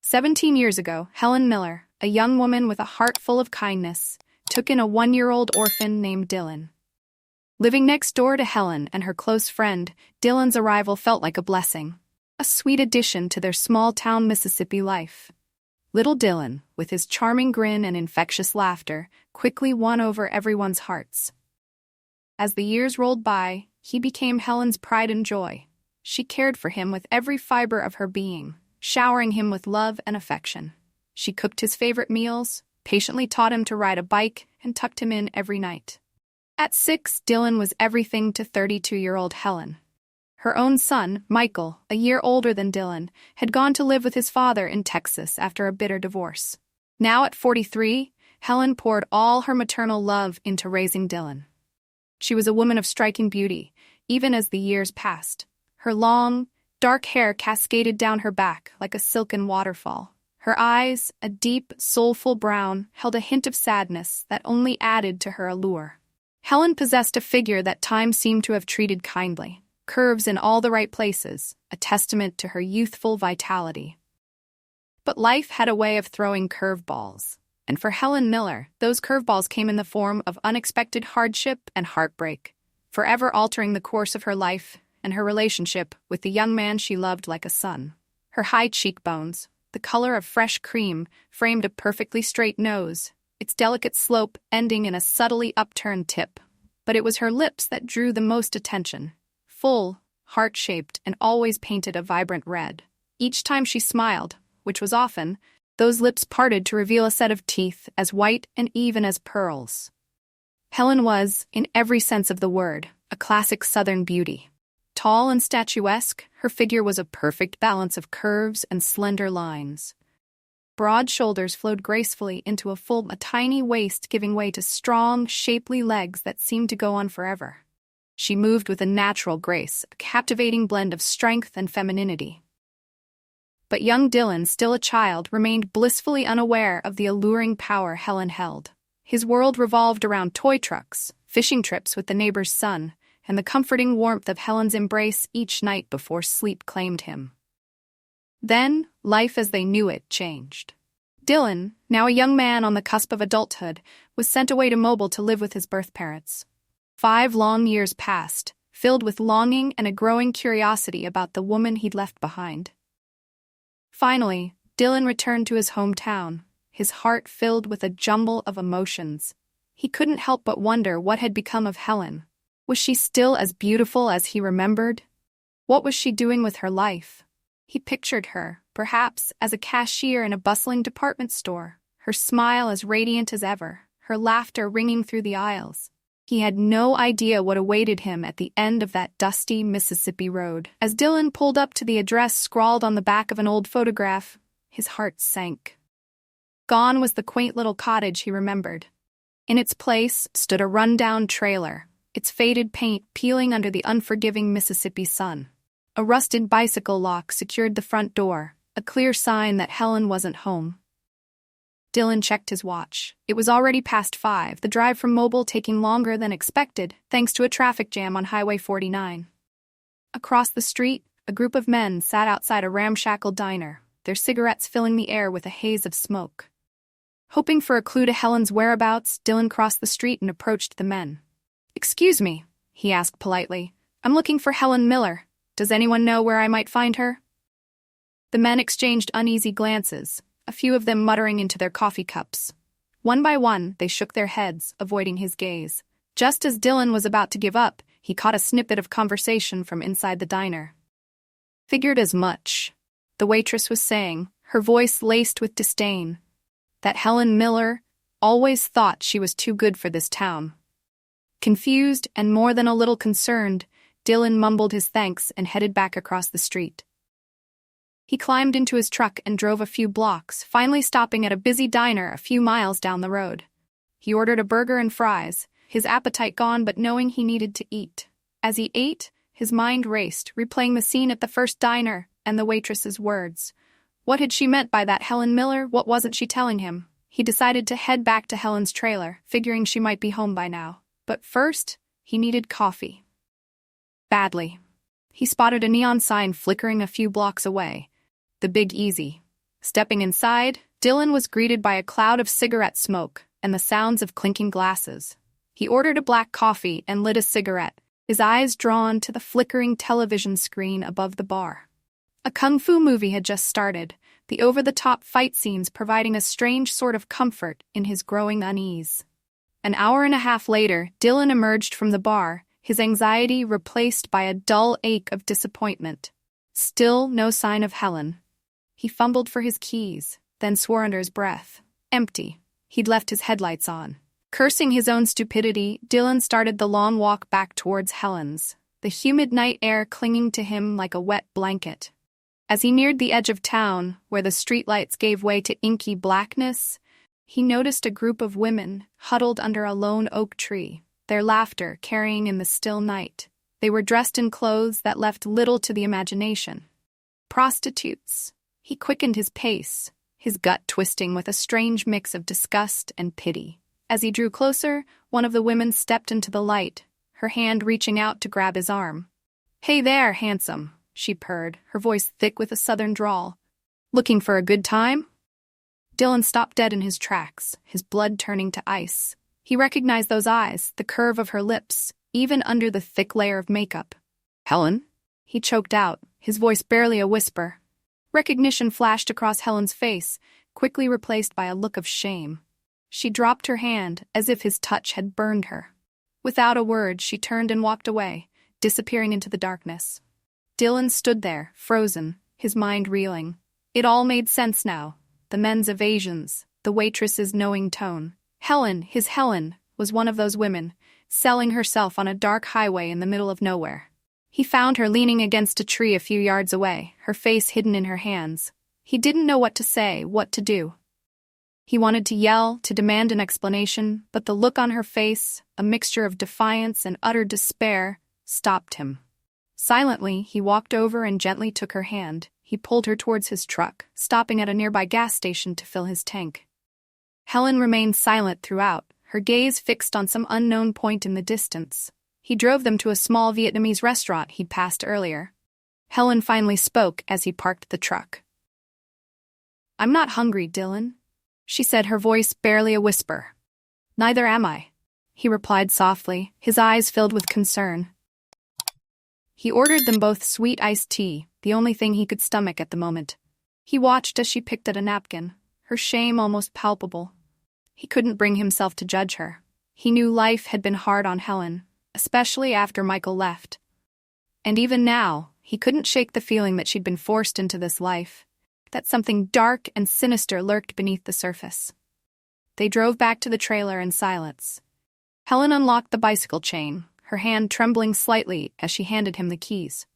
17 years ago, Helen Miller, a young woman with a heart full of kindness, took in a 1-year-old orphan named Dylan. Living next door to Helen and her close friend, Dylan's arrival felt like a blessing, a sweet addition to their small-town Mississippi life. Little Dylan, with his charming grin and infectious laughter, quickly won over everyone's hearts. As the years rolled by, he became Helen's pride and joy. She cared for him with every fiber of her being, showering him with love and affection. She cooked his favorite meals, patiently taught him to ride a bike, and tucked him in every night. At 6, Dylan was everything to 32-year-old Helen. Her own son, Michael, a year older than Dylan, had gone to live with his father in Texas after a bitter divorce. Now at 43, Helen poured all her maternal love into raising Dylan. She was a woman of striking beauty, even as the years passed. Her long, dark hair cascaded down her back like a silken waterfall. Her eyes, a deep, soulful brown, held a hint of sadness that only added to her allure. Helen possessed a figure that time seemed to have treated kindly, curves in all the right places, a testament to her youthful vitality. But life had a way of throwing curveballs, and for Helen Miller, those curveballs came in the form of unexpected hardship and heartbreak, forever altering the course of her life and her relationship with the young man she loved like a son. Her high cheekbones, the color of fresh cream, framed a perfectly straight nose, its delicate slope ending in a subtly upturned tip. But it was her lips that drew the most attention. Full, heart-shaped, and always painted a vibrant red. Each time she smiled, which was often, those lips parted to reveal a set of teeth as white and even as pearls. Helen was, in every sense of the word, a classic Southern beauty. Tall and statuesque, her figure was a perfect balance of curves and slender lines. Broad shoulders flowed gracefully into a tiny waist giving way to strong, shapely legs that seemed to go on forever. She moved with a natural grace, a captivating blend of strength and femininity. But young Dylan, still a child, remained blissfully unaware of the alluring power Helen held. His world revolved around toy trucks, fishing trips with the neighbor's son, and the comforting warmth of Helen's embrace each night before sleep claimed him. Then, life as they knew it changed. Dylan, now a young man on the cusp of adulthood, was sent away to Mobile to live with his birth parents. 5 long years passed, filled with longing and a growing curiosity about the woman he'd left behind. Finally, Dylan returned to his hometown, his heart filled with a jumble of emotions. He couldn't help but wonder what had become of Helen. Was she still as beautiful as he remembered? What was she doing with her life? He pictured her, perhaps, as a cashier in a bustling department store, her smile as radiant as ever, her laughter ringing through the aisles. He had no idea what awaited him at the end of that dusty Mississippi road. As Dylan pulled up to the address scrawled on the back of an old photograph, his heart sank. Gone was the quaint little cottage he remembered. In its place stood a run-down trailer, its faded paint peeling under the unforgiving Mississippi sun. A rusted bicycle lock secured the front door, a clear sign that Helen wasn't home. Dylan checked his watch. It was already past 5, the drive from Mobile taking longer than expected, thanks to a traffic jam on Highway 49. Across the street, a group of men sat outside a ramshackle diner, their cigarettes filling the air with a haze of smoke. Hoping for a clue to Helen's whereabouts, Dylan crossed the street and approached the men. "Excuse me," he asked politely. "I'm looking for Helen Miller. Does anyone know where I might find her?" The men exchanged uneasy glances, a few of them muttering into their coffee cups. One by one, they shook their heads, avoiding his gaze. Just as Dylan was about to give up, he caught a snippet of conversation from inside the diner. "Figured as much," the waitress was saying, her voice laced with disdain. That Helen Miller always thought she was too good for this town. Confused and more than a little concerned, Dylan mumbled his thanks and headed back across the street. He climbed into his truck and drove a few blocks, finally stopping at a busy diner a few miles down the road. He ordered a burger and fries, his appetite gone but knowing he needed to eat. As he ate, his mind raced, replaying the scene at the first diner and the waitress's words. What had she meant by that Helen Miller? What wasn't she telling him? He decided to head back to Helen's trailer, figuring she might be home by now. But first, he needed coffee. Badly. He spotted a neon sign flickering a few blocks away. The Big Easy. Stepping inside, Dylan was greeted by a cloud of cigarette smoke and the sounds of clinking glasses. He ordered a black coffee and lit a cigarette, his eyes drawn to the flickering television screen above the bar. A kung fu movie had just started, the over-the-top fight scenes providing a strange sort of comfort in his growing unease. An hour and a half later, Dylan emerged from the bar, his anxiety replaced by a dull ache of disappointment. Still no sign of Helen. He fumbled for his keys, then swore under his breath. Empty. He'd left his headlights on. Cursing his own stupidity, Dylan started the long walk back towards Helen's, the humid night air clinging to him like a wet blanket. As he neared the edge of town, where the streetlights gave way to inky blackness, he noticed a group of women huddled under a lone oak tree, their laughter carrying in the still night. They were dressed in clothes that left little to the imagination. Prostitutes. He quickened his pace, his gut twisting with a strange mix of disgust and pity. As he drew closer, one of the women stepped into the light, her hand reaching out to grab his arm. "Hey there, handsome," she purred, her voice thick with a southern drawl. "Looking for a good time?" Dylan stopped dead in his tracks, his blood turning to ice. He recognized those eyes, the curve of her lips, even under the thick layer of makeup. "Helen?" He choked out, his voice barely a whisper. Recognition flashed across Helen's face, quickly replaced by a look of shame. She dropped her hand, as if his touch had burned her. Without a word, she turned and walked away, disappearing into the darkness. Dylan stood there, frozen, his mind reeling. It all made sense now. The men's evasions, the waitress's knowing tone. Helen, his Helen, was one of those women, selling herself on a dark highway in the middle of nowhere. He found her leaning against a tree a few yards away, her face hidden in her hands. He didn't know what to say, what to do. He wanted to yell, to demand an explanation, but the look on her face, a mixture of defiance and utter despair, stopped him. Silently, he walked over and gently took her hand. He pulled her towards his truck, stopping at a nearby gas station to fill his tank. Helen remained silent throughout, her gaze fixed on some unknown point in the distance. He drove them to a small Vietnamese restaurant he'd passed earlier. Helen finally spoke as he parked the truck. "I'm not hungry, Dylan," she said, her voice barely a whisper. "Neither am I," he replied softly, his eyes filled with concern. He ordered them both sweet iced tea, the only thing he could stomach at the moment. He watched as she picked at a napkin, her shame almost palpable. He couldn't bring himself to judge her. He knew life had been hard on Helen, especially after Michael left. And even now, he couldn't shake the feeling that she'd been forced into this life, that something dark and sinister lurked beneath the surface. They drove back to the trailer in silence. Helen unlocked the bicycle chain, her hand trembling slightly as she handed him the keys.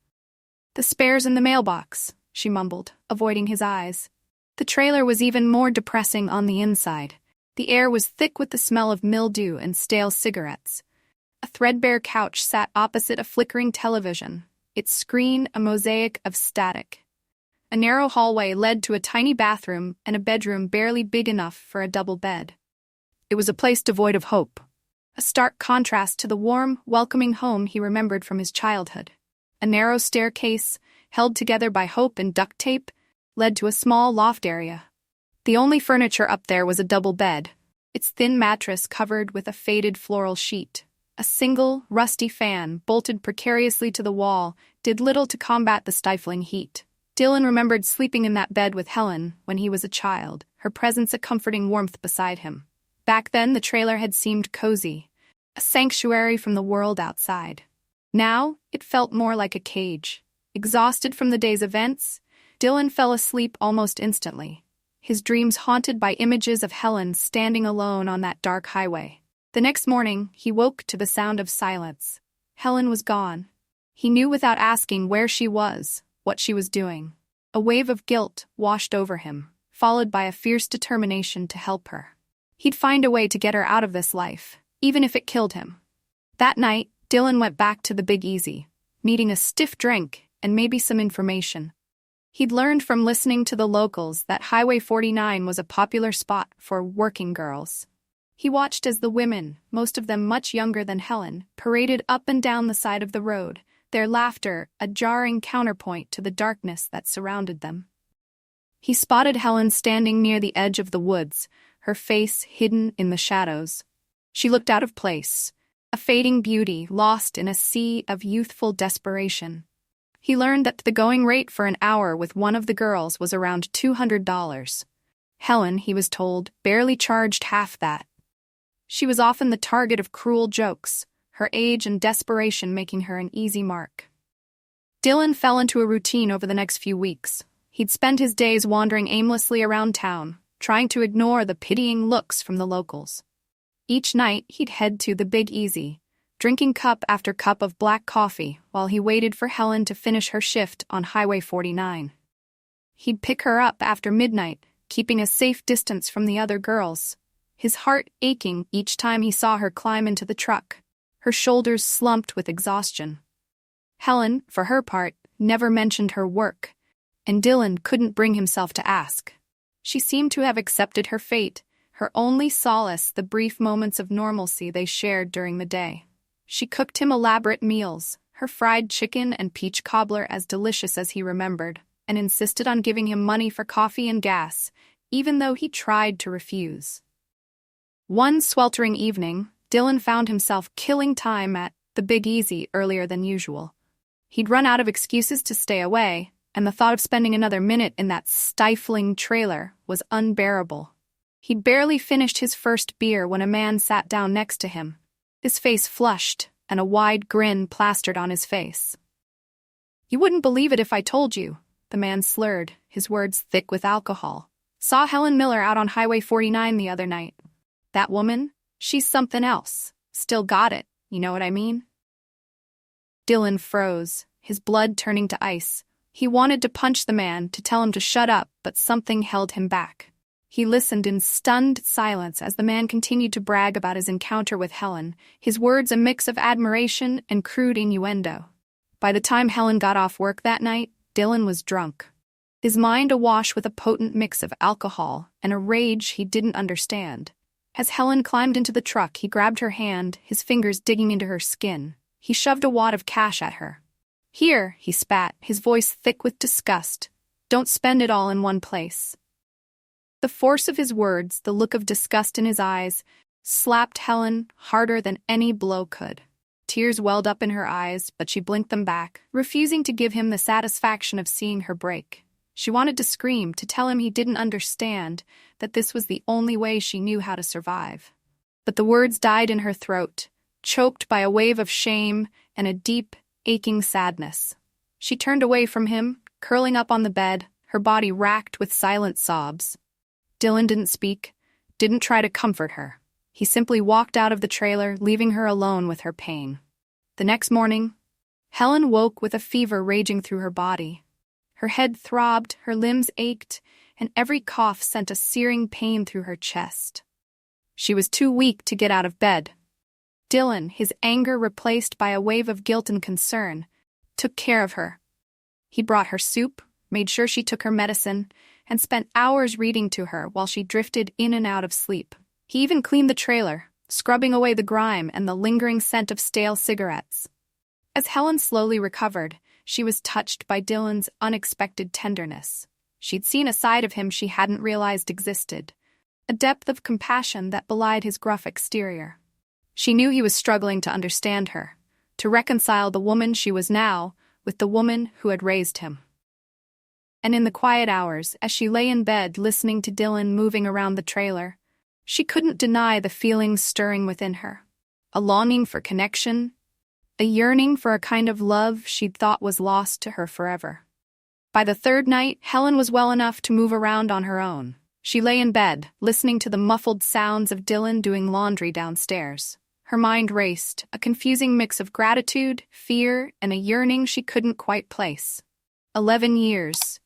"The spare's in the mailbox," she mumbled, avoiding his eyes. The trailer was even more depressing on the inside. The air was thick with the smell of mildew and stale cigarettes. A threadbare couch sat opposite a flickering television, its screen a mosaic of static. A narrow hallway led to a tiny bathroom and a bedroom barely big enough for a double bed. It was a place devoid of hope, a stark contrast to the warm, welcoming home he remembered from his childhood. A narrow staircase, held together by hope and duct tape, led to a small loft area. The only furniture up there was a double bed, its thin mattress covered with a faded floral sheet. A single, rusty fan, bolted precariously to the wall, did little to combat the stifling heat. Dylan remembered sleeping in that bed with Helen when he was a child, her presence a comforting warmth beside him. Back then, the trailer had seemed cozy, a sanctuary from the world outside. Now, it felt more like a cage. Exhausted from the day's events, Dylan fell asleep almost instantly, his dreams haunted by images of Helen standing alone on that dark highway. The next morning, he woke to the sound of silence. Helen was gone. He knew without asking where she was, what she was doing. A wave of guilt washed over him, followed by a fierce determination to help her. He'd find a way to get her out of this life, even if it killed him. That night, Dylan went back to the Big Easy, needing a stiff drink and maybe some information. He'd learned from listening to the locals that Highway 49 was a popular spot for working girls. He watched as the women, most of them much younger than Helen, paraded up and down the side of the road, their laughter a jarring counterpoint to the darkness that surrounded them. He spotted Helen standing near the edge of the woods, her face hidden in the shadows. She looked out of place, a fading beauty lost in a sea of youthful desperation. He learned that the going rate for an hour with one of the girls was around $200. Helen, he was told, barely charged half that. She was often the target of cruel jokes, her age and desperation making her an easy mark. Dylan fell into a routine over the next few weeks. He'd spend his days wandering aimlessly around town, trying to ignore the pitying looks from the locals. Each night, he'd head to the Big Easy, drinking cup after cup of black coffee while he waited for Helen to finish her shift on Highway 49. He'd pick her up after midnight, keeping a safe distance from the other girls, his heart aching each time he saw her climb into the truck, her shoulders slumped with exhaustion. Helen, for her part, never mentioned her work, and Dylan couldn't bring himself to ask. She seemed to have accepted her fate, her only solace the brief moments of normalcy they shared during the day. She cooked him elaborate meals, her fried chicken and peach cobbler as delicious as he remembered, and insisted on giving him money for coffee and gas, even though he tried to refuse. One sweltering evening, Dylan found himself killing time at the Big Easy earlier than usual. He'd run out of excuses to stay away, and the thought of spending another minute in that stifling trailer was unbearable. He'd barely finished his first beer when a man sat down next to him, his face flushed and a wide grin plastered on his face. "You wouldn't believe it if I told you," the man slurred, his words thick with alcohol. "Saw Helen Miller out on Highway 49 the other night. That woman, she's something else. Still got it, you know what I mean?" Dylan froze, his blood turning to ice. He wanted to punch the man, to tell him to shut up, but something held him back. He listened in stunned silence as the man continued to brag about his encounter with Helen, his words a mix of admiration and crude innuendo. By the time Helen got off work that night, Dylan was drunk, his mind awash with a potent mix of alcohol and a rage he didn't understand. As Helen climbed into the truck, he grabbed her hand, his fingers digging into her skin. He shoved a wad of cash at her. "Here," he spat, his voice thick with disgust. "Don't spend it all in one place." The force of his words, the look of disgust in his eyes, slapped Helen harder than any blow could. Tears welled up in her eyes, but she blinked them back, refusing to give him the satisfaction of seeing her break. She wanted to scream, to tell him he didn't understand, that this was the only way she knew how to survive. But the words died in her throat, choked by a wave of shame and a deep, aching sadness. She turned away from him, curling up on the bed, her body racked with silent sobs. Dylan didn't speak, didn't try to comfort her. He simply walked out of the trailer, leaving her alone with her pain. The next morning, Helen woke with a fever raging through her body. Her head throbbed, her limbs ached, and every cough sent a searing pain through her chest. She was too weak to get out of bed. Dylan, his anger replaced by a wave of guilt and concern, took care of her. He brought her soup, made sure she took her medicine, and spent hours reading to her while she drifted in and out of sleep. He even cleaned the trailer, scrubbing away the grime and the lingering scent of stale cigarettes. As Helen slowly recovered, she was touched by Dylan's unexpected tenderness. She'd seen a side of him she hadn't realized existed, a depth of compassion that belied his gruff exterior. She knew he was struggling to understand her, to reconcile the woman she was now with the woman who had raised him. And in the quiet hours, as she lay in bed listening to Dylan moving around the trailer, she couldn't deny the feelings stirring within her. A longing for connection, a yearning for a kind of love she'd thought was lost to her forever. By the third night, Helen was well enough to move around on her own. She lay in bed, listening to the muffled sounds of Dylan doing laundry downstairs. Her mind raced, a confusing mix of gratitude, fear, and a yearning she couldn't quite place. 11 years.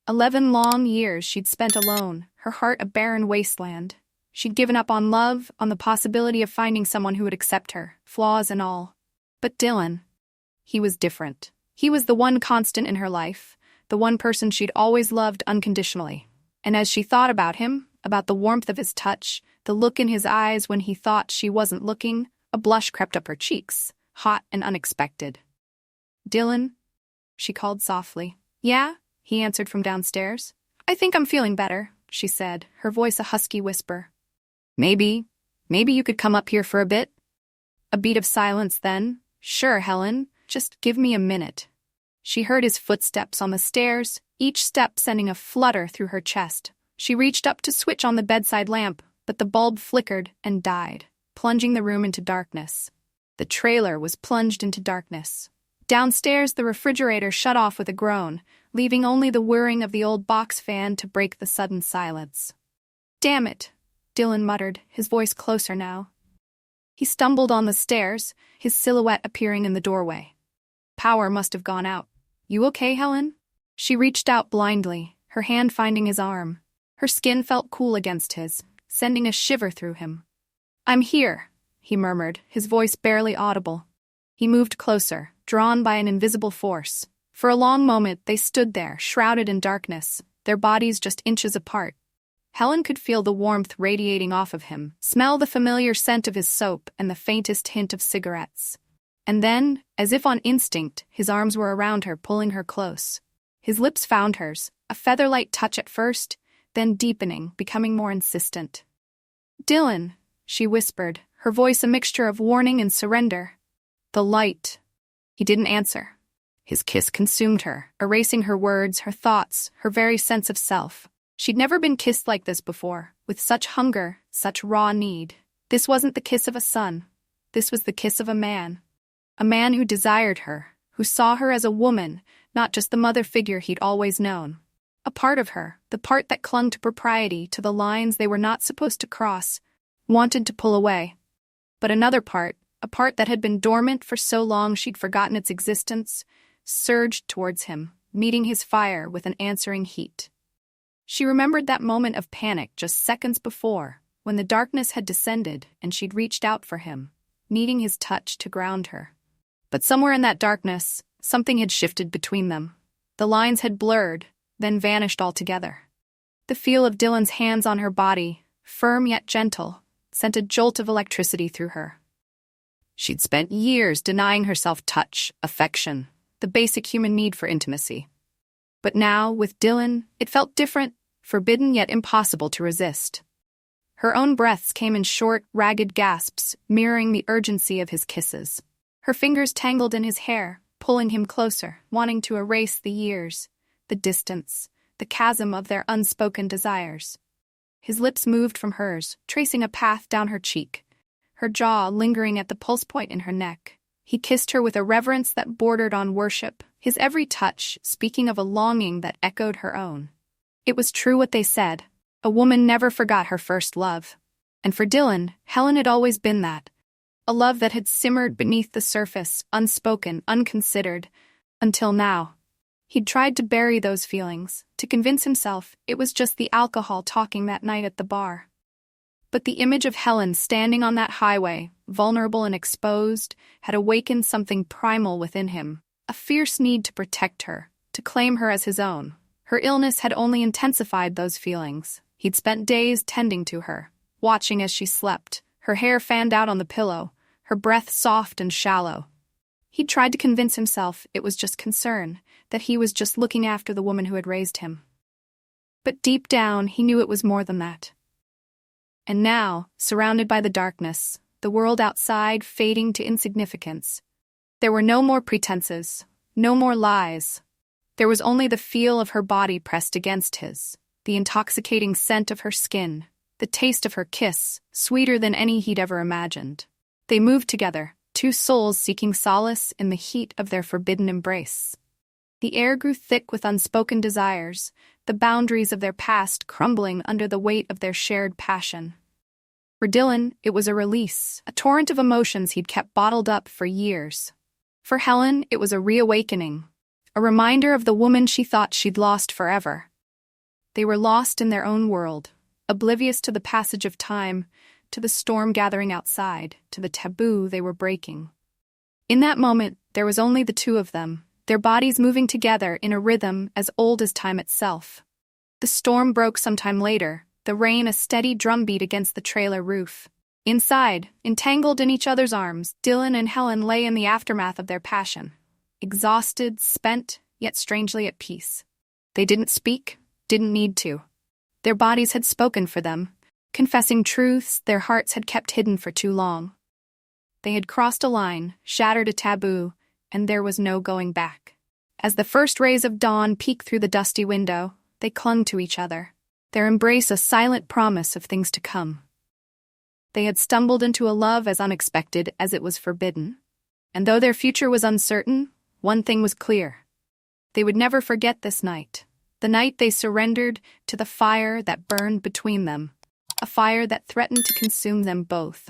11 long years she'd spent alone, her heart a barren wasteland. She'd given up on love, on the possibility of finding someone who would accept her, flaws and all. But Dylan, he was different. He was the one constant in her life, the one person she'd always loved unconditionally. And as she thought about him, about the warmth of his touch, the look in his eyes when he thought she wasn't looking, a blush crept up her cheeks, hot and unexpected. "Dylan?" she called softly. "Yeah?" he answered from downstairs. I think I'm feeling better, she said, her voice a husky whisper. Maybe you could come up here for a bit? A beat of silence then. Sure, Helen, just give me a minute. She heard his footsteps on the stairs, each step sending a flutter through her chest. She reached up to switch on the bedside lamp, but the bulb flickered and died, plunging the room into darkness. The trailer was plunged into darkness. Downstairs, the refrigerator shut off with a groan, leaving only the whirring of the old box fan to break the sudden silence. Damn it, Dylan muttered, his voice closer now. He stumbled on the stairs, his silhouette appearing in the doorway. Power must have gone out. You okay, Helen? She reached out blindly, her hand finding his arm. Her skin felt cool against his, sending a shiver through him. I'm here, he murmured, his voice barely audible. He moved closer, drawn by an invisible force. For a long moment they stood there, shrouded in darkness, their bodies just inches apart. Helen could feel the warmth radiating off of him, smell the familiar scent of his soap and the faintest hint of cigarettes. And then, as if on instinct, his arms were around her, pulling her close. His lips found hers, a feather-light touch at first, then deepening, becoming more insistent. Dylan, she whispered, her voice a mixture of warning and surrender. The light. He didn't answer. His kiss consumed her, erasing her words, her thoughts, her very sense of self. She'd never been kissed like this before, with such hunger, such raw need. This wasn't the kiss of a son. This was the kiss of a man. A man who desired her, who saw her as a woman, not just the mother figure he'd always known. A part of her, the part that clung to propriety, to the lines they were not supposed to cross, wanted to pull away. But another part, a part that had been dormant for so long she'd forgotten its existence, surged towards him, meeting his fire with an answering heat. She remembered that moment of panic just seconds before, when the darkness had descended and she'd reached out for him, needing his touch to ground her. But somewhere in that darkness, something had shifted between them. The lines had blurred, then vanished altogether. The feel of Dylan's hands on her body, firm yet gentle, sent a jolt of electricity through her. She'd spent years denying herself touch, affection, the basic human need for intimacy. But now, with Dylan, it felt different, forbidden yet impossible to resist. Her own breaths came in short, ragged gasps, mirroring the urgency of his kisses. Her fingers tangled in his hair, pulling him closer, wanting to erase the years, the distance, the chasm of their unspoken desires. His lips moved from hers, tracing a path down her cheek, her jaw lingering at the pulse point in her neck. He kissed her with a reverence that bordered on worship, his every touch speaking of a longing that echoed her own. It was true what they said. A woman never forgot her first love. And for Dylan, Helen had always been that. A love that had simmered beneath the surface, unspoken, unconsidered, until now. He'd tried to bury those feelings, to convince himself it was just the alcohol talking that night at the bar. But the image of Helen standing on that highway, vulnerable and exposed, had awakened something primal within him, a fierce need to protect her, to claim her as his own. Her illness had only intensified those feelings. He'd spent days tending to her, watching as she slept, her hair fanned out on the pillow, her breath soft and shallow. He'd tried to convince himself it was just concern, that he was just looking after the woman who had raised him. But deep down, he knew it was more than that. And now, surrounded by the darkness, the world outside fading to insignificance, there were no more pretenses, no more lies. There was only the feel of her body pressed against his, the intoxicating scent of her skin, the taste of her kiss, sweeter than any he'd ever imagined. They moved together, two souls seeking solace in the heat of their forbidden embrace. The air grew thick with unspoken desires, the boundaries of their past crumbling under the weight of their shared passion. For Dylan, it was a release, a torrent of emotions he'd kept bottled up for years. For Helen, it was a reawakening, a reminder of the woman she thought she'd lost forever. They were lost in their own world, oblivious to the passage of time, to the storm gathering outside, to the taboo they were breaking. In that moment, there was only the two of them, their bodies moving together in a rhythm as old as time itself. The storm broke sometime later, the rain a steady drumbeat against the trailer roof. Inside, entangled in each other's arms, Dylan and Helen lay in the aftermath of their passion. Exhausted, spent, yet strangely at peace. They didn't speak, didn't need to. Their bodies had spoken for them, confessing truths their hearts had kept hidden for too long. They had crossed a line, shattered a taboo, and there was no going back. As the first rays of dawn peeked through the dusty window, they clung to each other, their embrace a silent promise of things to come. They had stumbled into a love as unexpected as it was forbidden. And though their future was uncertain, one thing was clear. They would never forget this night, the night they surrendered to the fire that burned between them, a fire that threatened to consume them both.